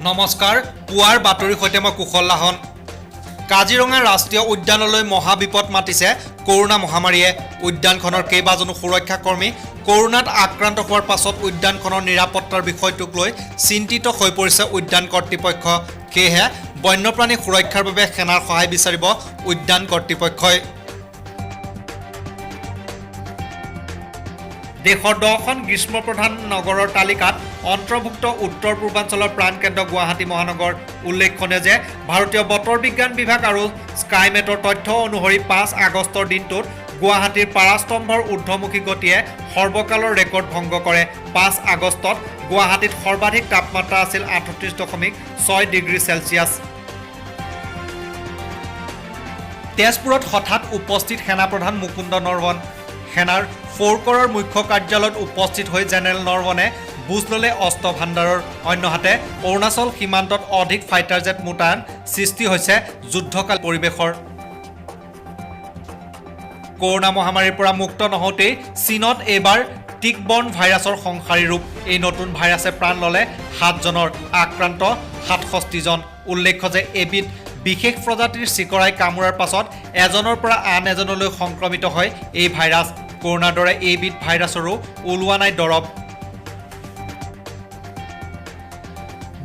নমস্কাৰ পুৱাৰ বাতৰিৰ সৈতে মই কুশল লাহন কাজিৰঙা ৰাষ্ট্ৰীয় উদ্যানলৈ মহাবিপদ মাতিছে কৰোনা মহামাৰীয়ে উদ্যানখনৰ কেইবাজনো সুৰক্ষাকৰ্মী কৰোনাত আক্ৰান্ত হোৱাৰ পাছত উদ্যানখনৰ নিৰাপত্তাৰ বিষয়টোক লৈ চিন্তিত হৈ পৰিছে উদ্যান কৰ্তৃপক্ষ কেহে বন্যপ্ৰাণী সুৰক্ষাৰ বাবে সেনাৰ সহায় বিচাৰিব উদ্যান কৰ্তৃপক্ষই দেশৰ 10খন গ্ৰীষ্মপ্ৰধান নগৰৰ তালিকাত অন্তৰ্ভুক্ত উত্তৰ পূৰ্বাঞ্চলৰ প্ৰাণকেন্দ্ৰ গুৱাহাটী মহানগৰ উল্লেখনীয় যে ভাৰতীয় বতৰ বিজ্ঞান বিভাগ আৰু স্কাইমেটৰ তথ্য অনুসৰি 5 আগষ্টৰ দিনটোত গুৱাহাটীৰ পাৰাস্তম্ভৰ ঊৰ্ধ্বমুখী গতিয়ে সৰ্বকালৰ ৰেকৰ্ড ভংগ কৰে 5 আগষ্টত গুৱাহাটীত সৰ্বাধিক তাপমাত্ৰা আছিল 38.6 ডিগ্ৰী চেলছিয়াছ তেজপুৰত হঠাৎ উপস্থিত সেনাপ্ৰধান মুকুন্দ নৰৱন সেনাৰ ফ'ৰকৰৰ মুখ্য কাৰ্যালয়ত উপস্থিত হৈ জেনেৰেল নৰৱনে বুজ ল'লে অস্ত্ৰ ভাণ্ডাৰৰ অন্যহাতে অৰুণাচল সীমান্তত অধিক ফাইটাৰ জেট মোতায়েন সৃষ্টি হৈছে যুদ্ধকাল পৰিৱেশৰ কৰোনা মহামাৰীৰ পৰা মুক্ত নহওঁতেই চীনত এইবাৰ টিকবৰ্ণ ভাইৰাছৰ সংসাৰী ৰূপ এই নতুন ভাইৰাছে প্ৰাণ ল'লে 7জনৰ আক্ৰান্ত 67 জন উল্লেখ্য যে এবিধ বিশেষ প্ৰজাতিৰ চিকৰাই কামোৰাৰ পাছত এজনৰ পৰা আন এজনলৈ সংক্ৰমিত হয় এই ভাইৰাছ কৰোনাৰ দৰে এইবিধ ভাইৰাছৰো ওলোৱা নাই দৰৱ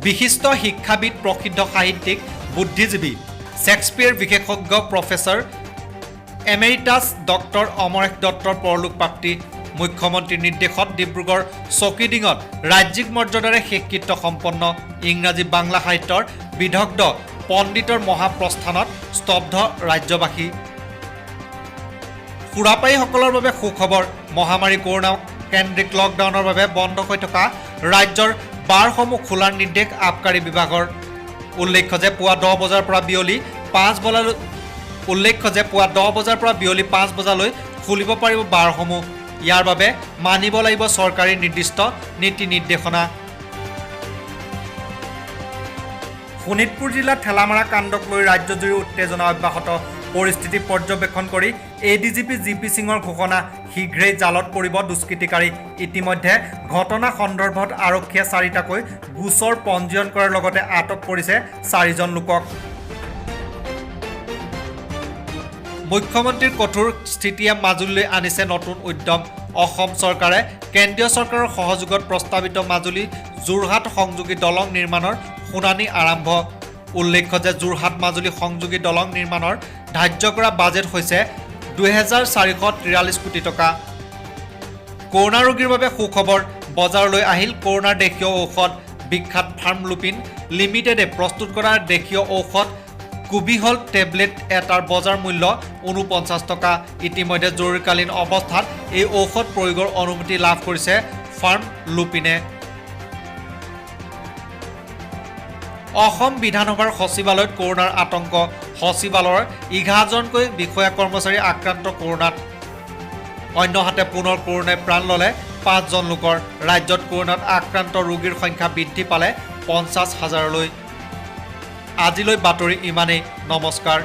বিশিষ্ট শিক্ষাবিদ প্ৰসিদ্ধ সাহিত্যিক বুদ্ধিজীৱী শেক্সপিয়াৰ বিশেষজ্ঞ প্ৰফেচৰ এমেৰিটাছ ডক্টৰ অমৰেশ দত্তৰ পৰলোকপ্ৰাপ্তি মুখ্যমন্ত্ৰীৰ নিৰ্দেশত ডিব্ৰুগড় চকিডিঙত ৰাজ্যিক মৰ্যাদাৰে শেষকৃত্য সম্পন্ন ইংৰাজী বাংলা সাহিত্যৰ বিদগ্ধ পণ্ডিতৰ মহাপ্ৰস্থানত স্তব্ধ ৰাজ্যবাসী সুৰাপায়ীসকলৰ বাবে সুখবৰ মহামাৰী কৰোনা কেন্দ্ৰিক লকডাউনৰ বাবে বন্ধ হৈ থকা ৰাজ্যৰ বাৰসমূহ খোলাৰ নিৰ্দেশ আবকাৰী বিভাগৰ উল্লেখ্য যে পুৱা 10 বজাৰ পৰা বিয়লি 5 বজালৈ খুলিব পাৰিব বাৰসমূহ ইয়াৰ বাবে মানিব লাগিব চৰকাৰী নিৰ্দিষ্ট নীতি নিৰ্দেশনা শোণিতপুৰ জিলাত ঠেলামাৰা কাণ্ডক লৈ ৰাজ্যজুৰি উত্তেজনা অব্যাহত পৰিস্থিতি পৰ্যবেক্ষণ কৰি এডিজিপি জিপি সিঙৰ ঘোষণা শীঘ্ৰেই জালত পৰিব দুষ্কৃতিকাৰী ইতিমধ্যে ঘটনা সন্দৰ্ভত আৰক্ষীয়ে 4টাকৈ গোচৰ পঞ্জীয়ন কৰাৰ লগতে আটক কৰিছে 4জন লোকক মুখ্যমন্ত্ৰীৰ কঠোৰ স্থিতিয়ে মাজুলীলৈ আনিছে নতুন উদ্যম অসম চৰকাৰে কেন্দ্ৰীয় চৰকাৰৰ সহযোগত প্ৰস্তাৱিত মাজুলী যোৰহাট সংযোগী দলং নিৰ্মাণৰ শুনানি আৰম্ভ উল্লেখ্য যে যোৰহাট মাজুলী সংযোগী দলং নিৰ্মাণৰ ধাৰ্য কৰা বাজেট হৈছে 2443 কোটি টকা কৰোনা ৰোগীৰ বাবে সুখবৰ বজাৰলৈ আহিল কৰোনাৰ দেশীয় ঔষধ বিখ্যাত ফাৰ্মলুপিন লিমিটেডে প্ৰস্তুত কৰা দেশীয় ঔষধ কুবিহল টেবলেট এটাৰ বজাৰ মূল্য 49 টকা ইতিমধ্যে জৰুৰীকালীন অৱস্থাত এই ঔষধ প্ৰয়োগৰ অনুমতি লাভ কৰিছে ফাৰ্মলুপিনে অসম বিধানসভাৰ সচিবালয়ত কৰোনাৰ আতংক সচিবালয়ৰ 11জনকৈ বিষয়া কৰ্মচাৰী আক্ৰান্ত কৰোনাত অন্যহাতে পুনৰ কৰোনাই প্ৰাণ ল'লে 5জন লোকৰ ৰাজ্যত কৰোনাত আক্ৰান্ত ৰোগীৰ সংখ্যা বৃদ্ধি পালে 50,000লৈ আজিলৈ বাতৰি ইমানেই নমস্কাৰ